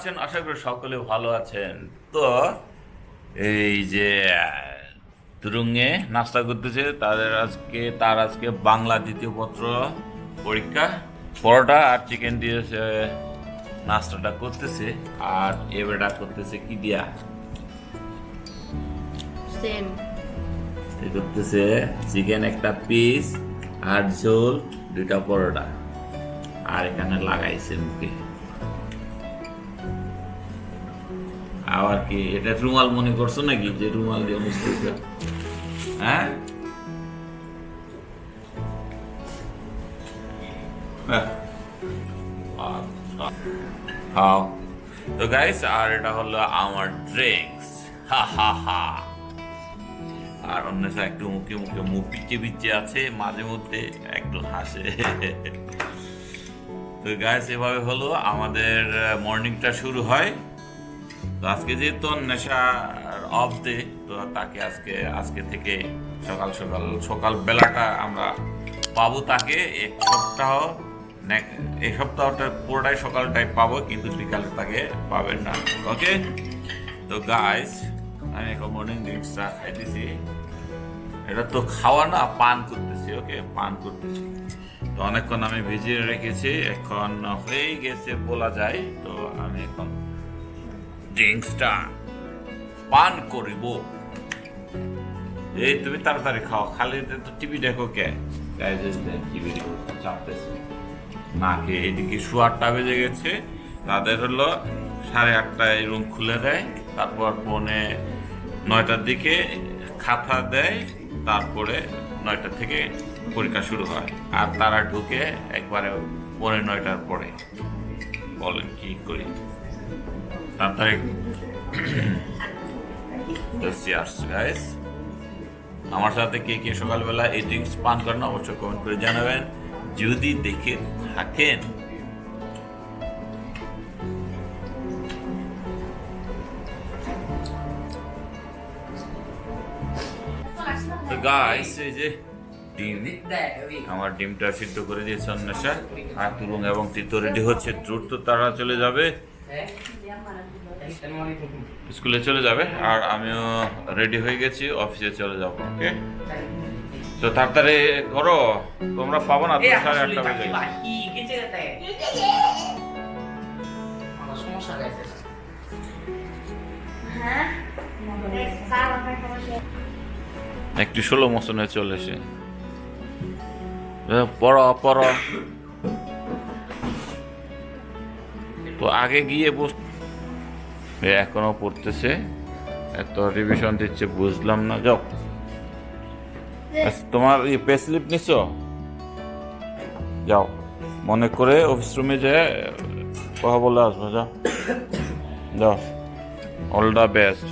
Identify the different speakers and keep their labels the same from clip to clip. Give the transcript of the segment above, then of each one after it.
Speaker 1: আছেন? আশা করি সকলে ভালো আছেন। তো এই যে তুরুঙ্গে নাস্তা করতেছে, তার আজকে বাংলা দ্বিতীয় পত্র পরীক্ষা। পরোটা আর চিকেন দিয়ে সে নাস্তাটা করতেছে। আর এবারটা করতেছে কি দিয়া?
Speaker 2: সেম
Speaker 1: করতেছে চিকেন একটা পিস আর ঝোল, দুইটা পরোটা, আর এখানে লাগাইছে মুখে। আবার কি এটা রুমাল মনে করছো নাকি যে রুমাল দিয়ে মুছতেছে? হ্যাঁ, তো গাইস, আর এটা হলো আমার ড্রিঙ্কস। হা হা হা। আর অন্য একটু মুখে মুখে মুখ পিচে পিচে আছে, মাঝে মধ্যে একটু হাসে। তো গাইস, এভাবে হলো আমাদের মর্নিংটা শুরু হয়। তো আজকে যেহেতু নেশা অফ ডে, তো তাকে আজকে থেকে সকাল বেলাটা আমরা পাবো তাকে। এই সপ্তাহটা পুরোটাই সকালটাই পাবো, কিন্তু বিকালে তাকে পাবেন না। ওকে, তো গাইস, আমি এখন মর্নিং ড্রিঙ্কসটা খাইতেছি। এটা তো খাওয়া না, পান করতেছি। ওকে, পান করতেছি। তো অনেকক্ষণ আমি ভিজিয়ে রেখেছি, এখন হয়ে গেছে বলা যায়। তো আমি এখন ড্রিঙ্কসটা পান করিব। এই তুমি তাড়াতাড়ি খাও, খালি তো টিভি দেখো কে? টিভি চাপতেছে না খেয়ে। এদিকে 8:15 বেজে গেছে। তাদের হলো 8:30টায় রুম খুলে দেয়, তারপর 8:45টার দিকে খাতা দেয়, তারপরে 9টা থেকে পরীক্ষা শুরু হয়। আর তারা ঢুকে একবারে 9:45টার পরে। বলেন কি করি? তাড়াতাড়ি গাইস, আমার সাথে কে কে সকালবেলা এই ড্রিঙ্কস পান করেন অবশ্যই কমেন্ট করে জানাবেন, যদি দেখে থাকেন। তো গাইস, এই যে ডিম, আমার ডিমটা সিদ্ধ করে দিয়েছে অন্বেষা। আর তুরুং এবং তিতো রেডি হচ্ছে। দ্রুত তারা চলে যাবে, স্কুলে চলে যাবে। আর আমিও রেডি হয়ে গেছি, অফিসে চলে যাবো। ওকে, তো তাড়াতাড়ি করো, তোমরা পাবো না তো 8:30 বেজে একটু 16 মোশনে চলে এসে পড়ো। তো আগে গিয়ে এখনো পড়তেছে, এত রিভিশন দিচ্ছে, বুঝলাম না। যাও, তোমার পে স্লিপ নিছো? যাও, মনে করে অফিস রুমে যেয়ে কথা বলে আসবো। যাও যাও, অল দ্য বেস্ট।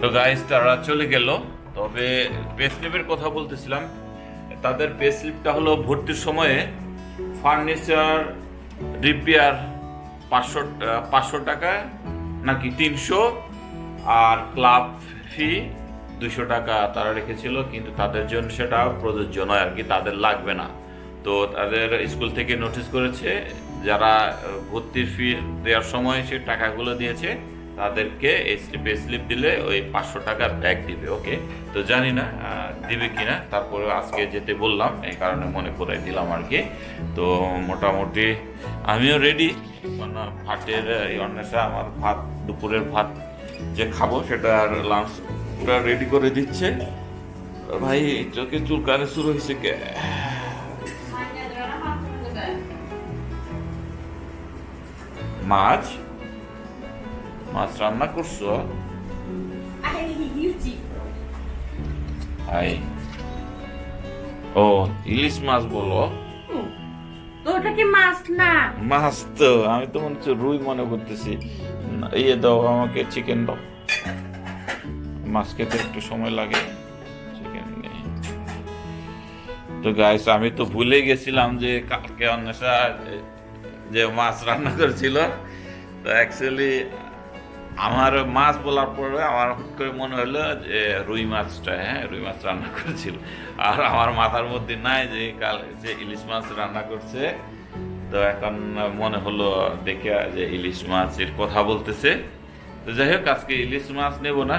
Speaker 1: তো গাইস, তারা চলে গেল। তবে পে স্লিপের কথা বলতেছিলাম। তাদের পে স্লিপটা হলো ভর্তির সময়ে ফার্নিচার রিপেয়ার 500 টাকা নাকি 300, আর ক্লাব ফি 200 টাকা তারা রেখেছিল, কিন্তু তাদের জন্য সেটা প্রযোজ্য নয় আর কি, তাদের লাগবে না। তো তাদের স্কুল থেকে নোটিশ করেছে, যারা ভর্তির ফি দেওয়ার সময় সে টাকাগুলো দিয়েছে তাদেরকে পে স্লিপ দিলে ওই 500 টাকা ব্যাক দিবে। ওকে, তো জানি না দিবে কিনা, তারপরে আজকে যেতে বললাম, এই কারণে মনে করে দিলাম আর কি। তো মোটামুটি আমিও রেডি। ভাতের অন্বেষা আমার দুপুরের ভাত যে খাবো সেটা লাঞ্চটা রেডি করে দিচ্ছে। ভাই, চোখে চুলকানি শুরু হয়েছে কে? মাছ রান্না করছো? ও, ইলিশ মাছ বলো?
Speaker 2: ওটা কি মাছ না?
Speaker 1: মাছ তো, আমি তো মনে হচ্ছে রুই মনে করতেছি। ইয়ে দাও আমাকে, চিকেন দাও। মাছ খেতে একটু সময় লাগে, চিকেন নেই। তো গাইস, আমি তো ভুলে গেছিলাম যে কালকে অন্বেষা যে মাছ রান্না করেছিল। তো অ্যাকচুয়ালি আমার মাছ বলার পরে আমার হুট করে মনে হলো যে রুই মাছটা, হ্যাঁ রুই মাছ রান্না করেছিল। আর আমার মাথার মধ্যে নাই যে কাল যে ইলিশ মাছ রান্না করছে। তো এখন মনে হলো দেখে যে ইলিশ মাছের কথা বলতেছে। তো যাই হোক, আজকে ইলিশ মাছ নেব না,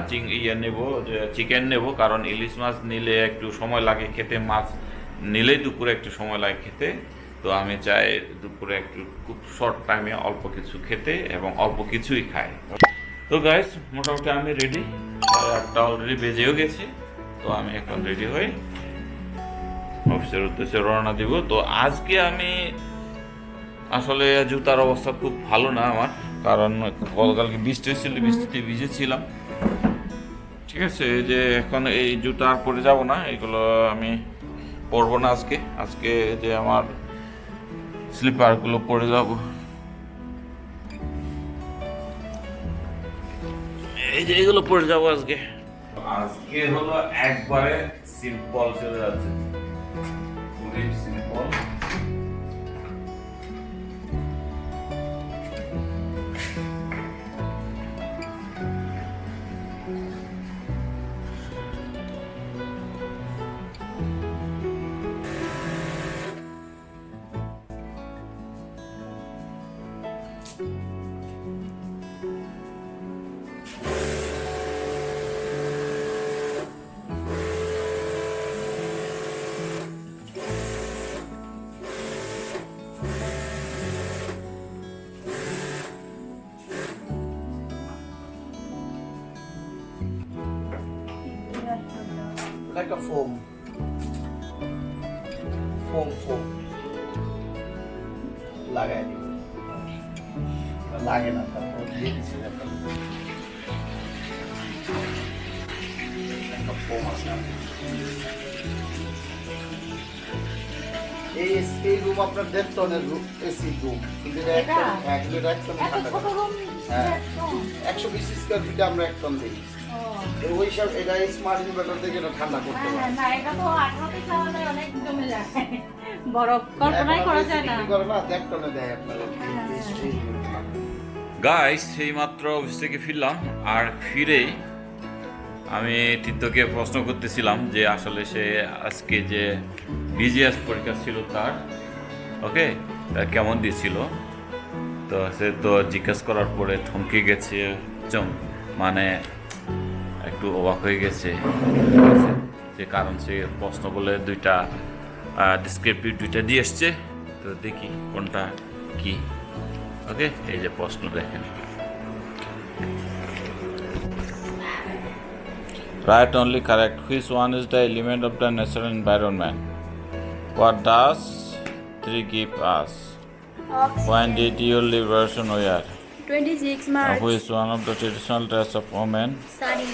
Speaker 1: নেব যে চিকেন নেব, কারণ ইলিশ মাছ নিলে একটু সময় লাগে খেতে, মাছ নিলেই দুপুরে একটু সময় লাগে খেতে। তো আমি চাই দুপুরে একটু খুব শর্ট টাইমে অল্প কিছু খেতে এবং অল্প কিছুই খাই। তো গাইস, মোটামুটি আমি রেডি, একটা অলরেডি বেজেও গেছে। তো আমি এখন রেডি হই অফিসের উদ্দেশ্যে রওনা দিব। তো আজকে আমি আসলে জুতার অবস্থা খুব ভালো না আমার, কারণ গতকালকে বৃষ্টি হয়েছিল, বৃষ্টিতে ভিজেছিলাম। ঠিক আছে, এই যে এখন এই জুতা আর পরে যাব না, এগুলো আমি পরবো না আজকে। আজকে যে আমার স্লিপারগুলো পরে যাব, এই যে এগুলো পরে যাবো আজকে। আজকে হলো একবারে সিম্পল চলে যাচ্ছে, খুবই simple.
Speaker 3: Like a foam. Foam. লাগাই দিব, লাগে না, তারপর দিয়ে দিচ্ছি একটা foam আছে। এই রুম আপনার 1.5 টনের এসি রুম, কিন্তু এটা
Speaker 2: এটা?
Speaker 3: এক টন
Speaker 2: এত ছোট রুম,
Speaker 3: হ্যাঁ।
Speaker 2: একদম।
Speaker 3: 120 স্কয়ার ফিটে আমরা 1 টন দিই। ওই সব এটা স্মার্ট ইনভার্টার থেকে এটা ঠান্ডা করতে
Speaker 2: হ্যাঁ,
Speaker 3: পারে।
Speaker 2: না, এটা তো 18 থেকে আমাদের অনেক জমে যায়। বরফ কল্পনাই করা যায় না।
Speaker 3: কি করে না, 1 টনে দেয় আপনাদের।
Speaker 1: গাইস, এই মাত্র অফিস থেকে ফিরলাম, আর ফিরেই আমি তীর্থকে প্রশ্ন করতেছিলাম যে আসলে সে আজকে যে বিজিএস পরীক্ষা ছিল তার, ওকে, কেমন দিয়েছিল। তো সে তো জিজ্ঞেস করার পরে থমকে গেছে, মানে একটু অবাক হয়ে গেছে, ঠিক আছে? যে কারণ সে প্রশ্ন বলে দুইটা ডিসক্রিপটিভ দুইটা দিয়ে এসছে। তো দেখি কোনটা কি। ওকে, এই যে প্রশ্ন দেখেন, write only correct. Which one is the element of the natural environment? What does 3 give us? When did your liberation wear?
Speaker 4: 26 March.
Speaker 1: Which one of the traditional dress of women?
Speaker 4: Sari.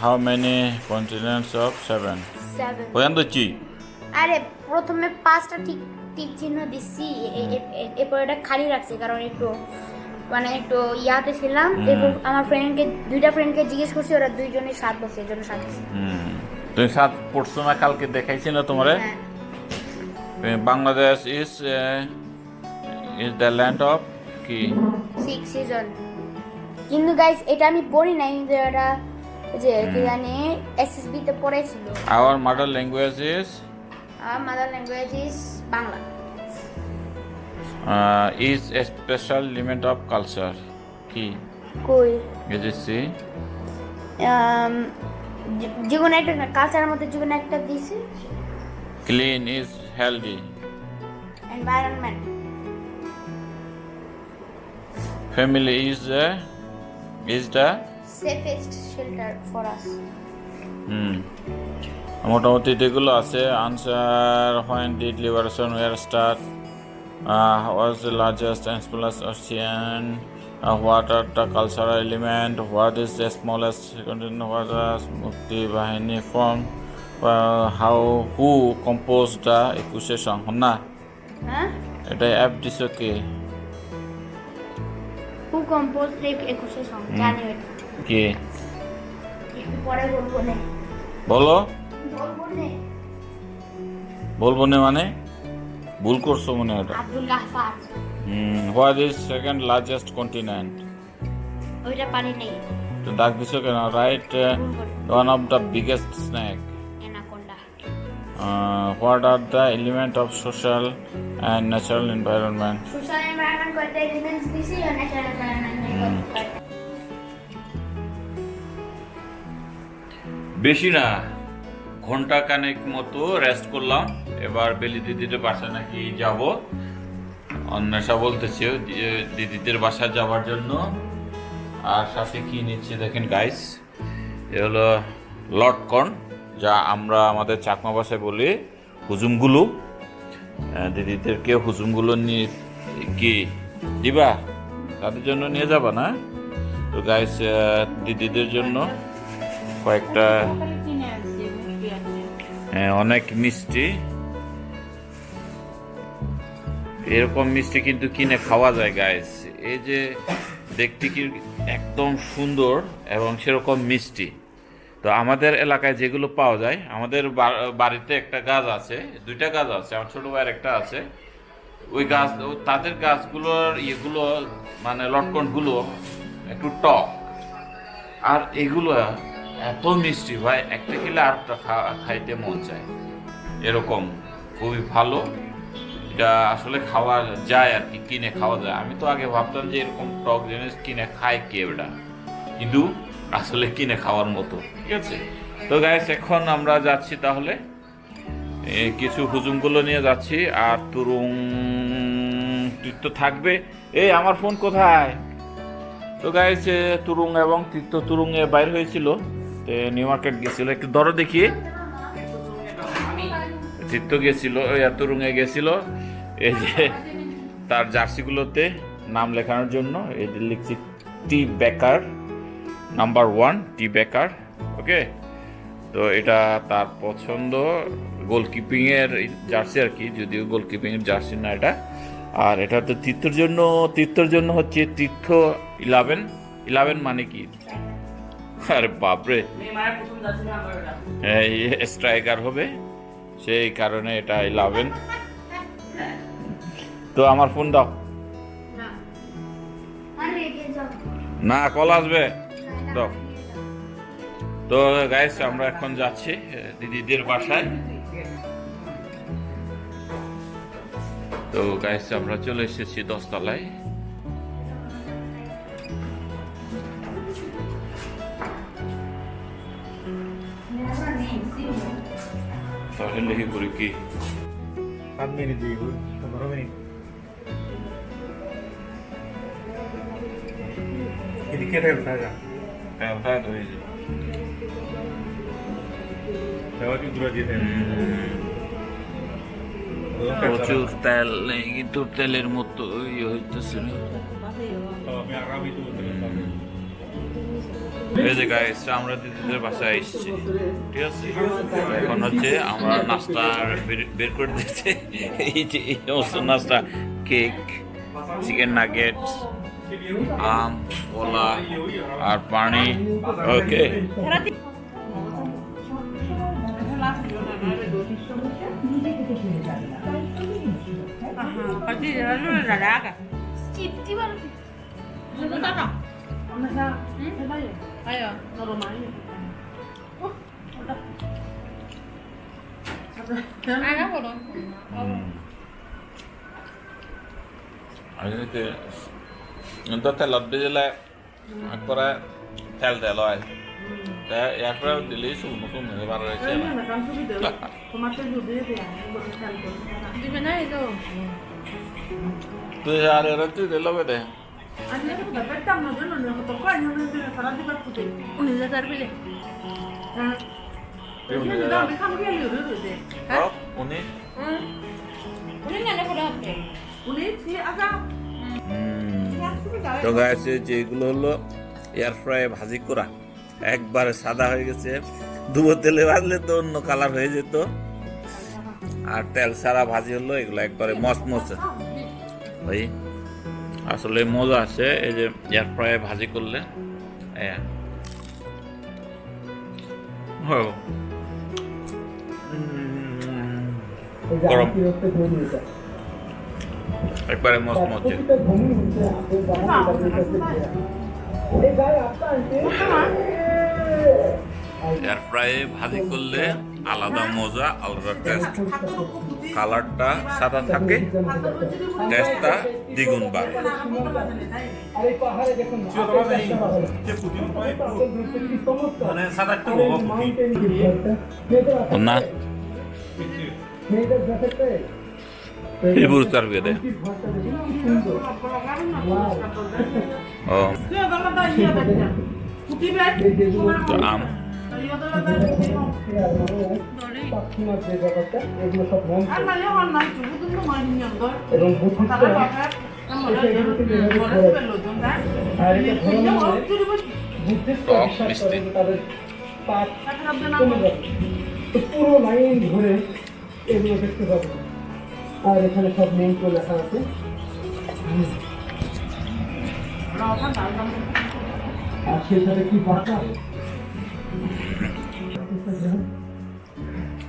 Speaker 1: How many continents of 7?
Speaker 4: 7.
Speaker 1: When the chi?
Speaker 4: আরে প্রথমে 5টা ঠিক ঠিক চিহ্ন দিচ্ছি, এরপর এটা খালি রাখছি কারণ একটু মানে একটু ইয়াতে ছিলাম। এবং আমার দুইটা ফ্রেন্ডকে জিজ্ঞেস করছি, ওরা দুইজনই 7 বছর, এর জন্য 7 বছর।
Speaker 1: তুমি 7 পড়ছো না, কালকে দেখাইছি না তোমারে। Bangladesh is the land of কি?
Speaker 4: 6 সিজন। কিন্তু গাইস এটা আমি পড়ি নাই, কিন্তু এটা যে কি জানি এসএসবি তে পড়েছিল।
Speaker 1: Our mother language is
Speaker 4: আমার mother language is Bangla.
Speaker 1: is a special element of culture কি?
Speaker 4: কই
Speaker 1: Is it see?
Speaker 4: জীবনে একটা কালচারের মধ্যে জীবনে একটা দিছি।
Speaker 1: Clean is healthy.
Speaker 4: Environment.
Speaker 1: Family is the
Speaker 4: safest shelter for us.
Speaker 1: মোটামুটি যেগুলো আছে। Answer, when did liberation were start? Was the largest and smallest ocean? What are the cultural element? What is the smallest continent? What is Mukti Bahini from? Who composed the 21 song? না,
Speaker 4: হ্যাঁ,
Speaker 1: এটা app দিছো কে?
Speaker 4: হু compose 21 song জানি এটা।
Speaker 1: কে?
Speaker 4: একটু পরে বলবো না।
Speaker 1: বলো।
Speaker 4: বলবো না।
Speaker 1: বলবো না মানে ভুল করছো মনে হয়।
Speaker 4: আব্দুল গাফার।
Speaker 1: What is second largest continent?
Speaker 4: ওইটা পানি নেই
Speaker 1: তো ডাক দিছো কেন? Right, one of the biggest snake.
Speaker 4: Anaconda
Speaker 1: what are the element of social and natural environment?
Speaker 4: Social environment করতে এলিমেন্টস দিছি আর ন্যাচারাল এনভায়রনমেন্ট
Speaker 1: বেশি না, ঘন্টা কানেক মতো রেস্ট করলাম। এবার বেলি দিদিদের বাসায় নাকি যাব, অন্বেষা বলতেছে দিদিদের বাসায় যাওয়ার জন্য। আর সাথে কি নিচ্ছে দেখেন গাইস, এ হলো লটকর্ন, যা আমরা আমাদের চাকমা ভাষায় বলি হুজুমগুলো। দিদিদেরকে হুজুমগুলো নিয়ে কি দিবা, তাদের জন্য নিয়ে যাবা না? তো গাইস দিদিদের জন্য কয়েকটা
Speaker 2: কিনে আনছি মিষ্টি আছে।
Speaker 1: অনেক মিষ্টি, এরকম মিষ্টি কিন্তু কিনে খাওয়া যায় গাইস। এই যে দেখতে কি একদম সুন্দর এবং সেরকম মিষ্টি। তো আমাদের এলাকায় যেগুলো পাওয়া যায়, আমাদের বাড়িতে একটা গাছ আছে, দুইটা গাছ আছে, আমার ছোট ভাইয়ের একটা আছে। ওই গাছ, তাদের গাছগুলোর ইয়েগুলো মানে লটকনগুলো একটু টক, আর এগুলো এত মিষ্টি ভাই, একটা খেলে আরেকটা খাইতে মন চায়, এরকম খুবই ভালো। এটা আসলে খাওয়া যায় আর কি, কিনে খাওয়া যায়। আমি তো আগে ভাবতাম যে এরকম টক জিনিস কিনে খায় কে ওটা, কিন্তু আসলে কিনে খাওয়ার মতো। ঠিক আছে, তো গাইস এখন আমরা যাচ্ছি তাহলে, কিছু হুজুমগুলো নিয়ে যাচ্ছি। আর তুরুং তীর্থ থাকবে। এই আমার ফোন কোথায়? তো গাইস তুরুং এবং তীর্থ তুরুংয়ে বাইর হয়েছিল, নিউ মার্কেট গেছিল, একটু ধরো দেখি। তীর্থ গেছিল, তুরুংয়ে গেছিল, এই যে তার জার্সিগুলোতে নাম লেখানোর জন্য এই যে লিখছি টি বেকার নাম্বার 1 টি বেকার। ওকে, তো এটা তার পছন্দ, গোলকিপিং এর জার্সি আর কি, যদিও গোলকিপিং এর জার্সি না এটা। আর এটা তো তীর্থর জন্য হচ্ছে তীর্থ 11 মানে কি? আরে বাপরে, স্ট্রাইকার হবে, সেই কারণে এটা 11। তো আমার ফোন দাও না, কল আসবে দাও। তো গাইস আমরা এখন যাচ্ছি দিদিদের বাসায়। তো গাইস আমরা চলে এসেছি 10 তলায়। তাহলে লেখি করি কি
Speaker 5: 7 মিনিট দিয়ে 15 মিনিট এদিকে রেলটা
Speaker 1: প্রচুর তেল নেই, কিন্তু তেলের মতো ইয়ে হইতেছে না। এই যে গাইস আমরা দিদিদের বাসায় এসেছি, ঠিক আছে। এখন হচ্ছে আমরা নাস্তা বের করে দিচ্ছি। এই যে এই সমস্ত নাস্তা, কেক, চিকেন নাগেটস, আম, কলা আর পানি। ওকে, তেলত দিলে একবারে তেল তেল হয়, একবারে দিলেই শুকনো শুকনো এবার হয়েছে। তুই আর এরা তুই দিল বেদে তো গাছে যেগুলো হলো এয়ার ফ্রাই ভাজি করা, একবারে সাদা হয়ে গেছে। দুবো তেলে ভাজলে তো অন্য কালার হয়ে যেত, আর তেল ছাড়া ভাজি হলো এগুলো একবারে মচমচে ভাই, আসলে মজা আছে এই যে এয়ার ফ্রাই ভাজি করলে। গরম একবারে মচমচে। এয়ার ফ্রাই ভাজি করলে আলাদা মজা, আলাদা টেস্ট। কালারটা সাদা থাকে, টেস্টটা দ্বিগুণ বাড়ে।
Speaker 5: মানে সাদা একটু বড়
Speaker 1: না 이불 자르게 돼. 또 암. টক মিষ্টি।
Speaker 6: পুরো লাইন ধরে এগুলো দেখতে পাবেন। আর এখানে সব নেমগুলো লেখা আছে। আর সেই সাথে কি বাটা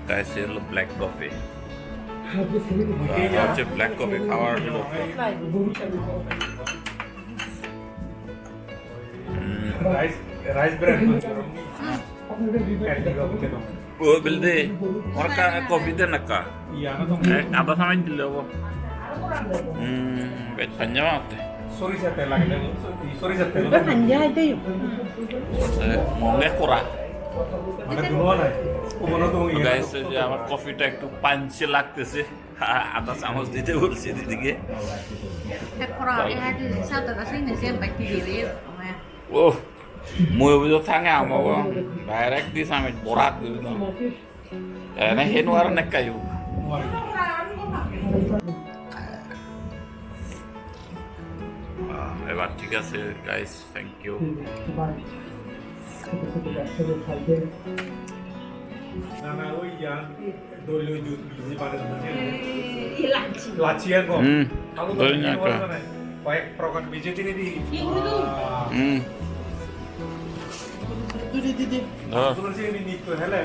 Speaker 1: Guys, ये लो black coffee. হচ্ছে ব্ল্যাক কফি খাওয়ার লোক।
Speaker 5: রাইস রাইস ব্রেড
Speaker 1: ও বিলদে ওরকা কফি দে নাকা
Speaker 5: ইয়া না তো
Speaker 1: আদা সময় দিলে ও বেশ পাঞ্জামা হতে
Speaker 5: সরিষা তেল লাগে না সরিষা তেল
Speaker 1: মনে করা।
Speaker 5: মানে গুলো নাই ও মনে তো
Speaker 1: গাইস যে আমার কফিটা একটু পাঞ্চে লাগতেছে, আদা চামচ দিতে বলছি দিদিকে। ও মই বুঝো থাঙে আমাক ডাইরেক্ট দিস আমি বরাত দিল এনে হেনো আর নেকায়ু। এবার ঠিক আছে গাইস, থ্যাংক ইউ।
Speaker 5: না না ওই ইয়া দলীয় জুস বিজি পারে না লাচি আর গম
Speaker 1: দই না কা
Speaker 5: কয়েক প্রকার বিজে দিনে দি তোর সে নি তো হেলে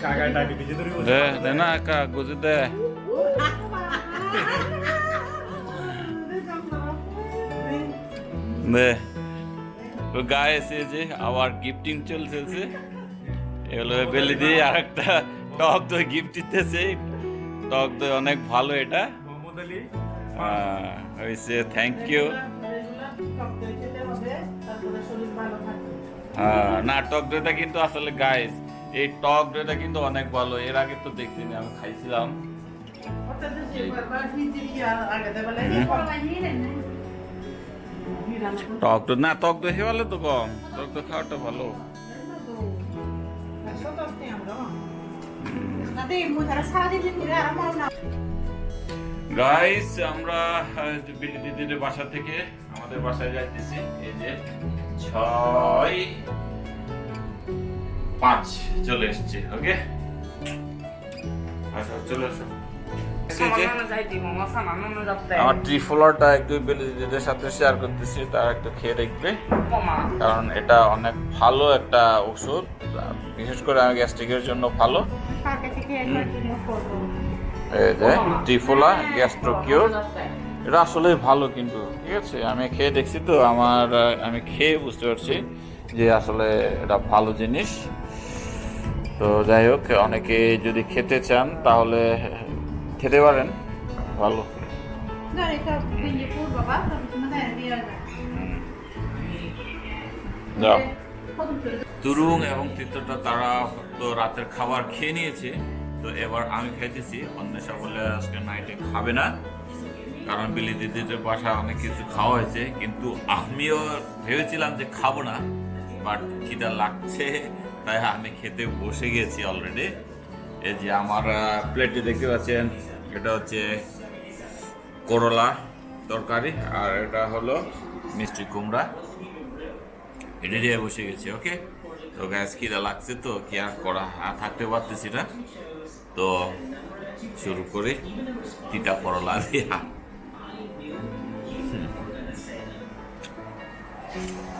Speaker 5: কাগা টাইপে বিজে ধরি
Speaker 1: দে দে না কা গুজি দে দে। তো গাইস এই যে আবার গিফটিং চলতেছে, এগুলো বেলি দিয়ে আর একটা টক দই গিফট দিতেছে। টক দই অনেক ভালো, এটা
Speaker 5: মোহাম্মদ আলী
Speaker 1: হয়েছে। Thank you. না টক দইটা কিন্তু আসলে গাইস এই টক দইটা কিন্তু অনেক ভালো। এর আগে তো দেখিনি, আমি খাইছিলাম। টক দই না, টক দই হেওয়ালে তো কম, টক দই খাওয়াটা ভালো। গাইস আমরা বিলি দিদির বাসা থেকে আমাদের বাসায় যাইতেছি। এই যে 6-5 চলে এসছে। ওকে আচ্ছা চলে আসো। আমার ট্রিফলারটা একটু বিলি দিদিদের সাথে শেয়ার করতেছি, তারা একটু খেয়ে দেখবে, কারণ এটা অনেক ভালো একটা ওষুধ, বিশেষ করে গ্যাস্ট্রিকের জন্য ভালো। এই যে ট্রিফলা গ্যাস্ট্রোকিওর, এটা আসলে ভালো কিন্তু, ঠিক আছে। আমি খেয়ে দেখছি তো, আমি খেয়ে বুঝতে পারছি যে আসলে এটা ভালো জিনিস। তো যাই হোক, অনেকে যদি খেতে চান তাহলে খেতে পারেন, ভালো। যাও। তুরুং এবং তিতটা তারা তো রাতের খাবার খেয়ে নিয়েছে, তো এবার আমি খাইতেছি। অন্বেষা বলে আজকে নাইটে খাবে না, কারণ বিলি দিদিদের বাসা অনেক কিছু খাওয়া হয়েছে, কিন্তু আমিও ভেবেছিলাম যে খাবো না, বাট খিদা লাগছে তাই আমি খেতে বসে গেছি অলরেডি। এই যে আমার প্লেটে দেখতে পাচ্ছেন, এটা হচ্ছে করলা তরকারি, আর এটা হলো মিষ্টি কুমড়া, এটা দিয়ে বসে গেছি। ওকে, তো গ্যাস খিদা লাগছে তো কি আর করা, থাকতে পারতেছি না, তো শুরু করি তিতা করলা দিয়া।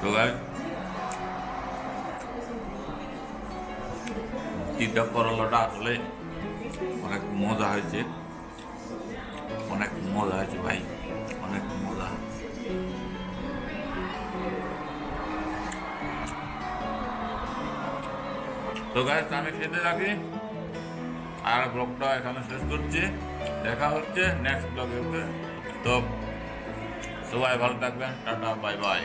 Speaker 1: তো তিতা করলাটা আসলে অনেক মজা হয়েছে, অনেক মজা হয়েছে ভাই, অনেক মজা। তো গাইস আমি খেতে রাখি আর ব্লগটা এখানে শেষ করছি। দেখা হচ্ছে নেক্সট ব্লগে। ওকে, তো সবাই ভালো থাকবেন, টাটা, বাই বাই।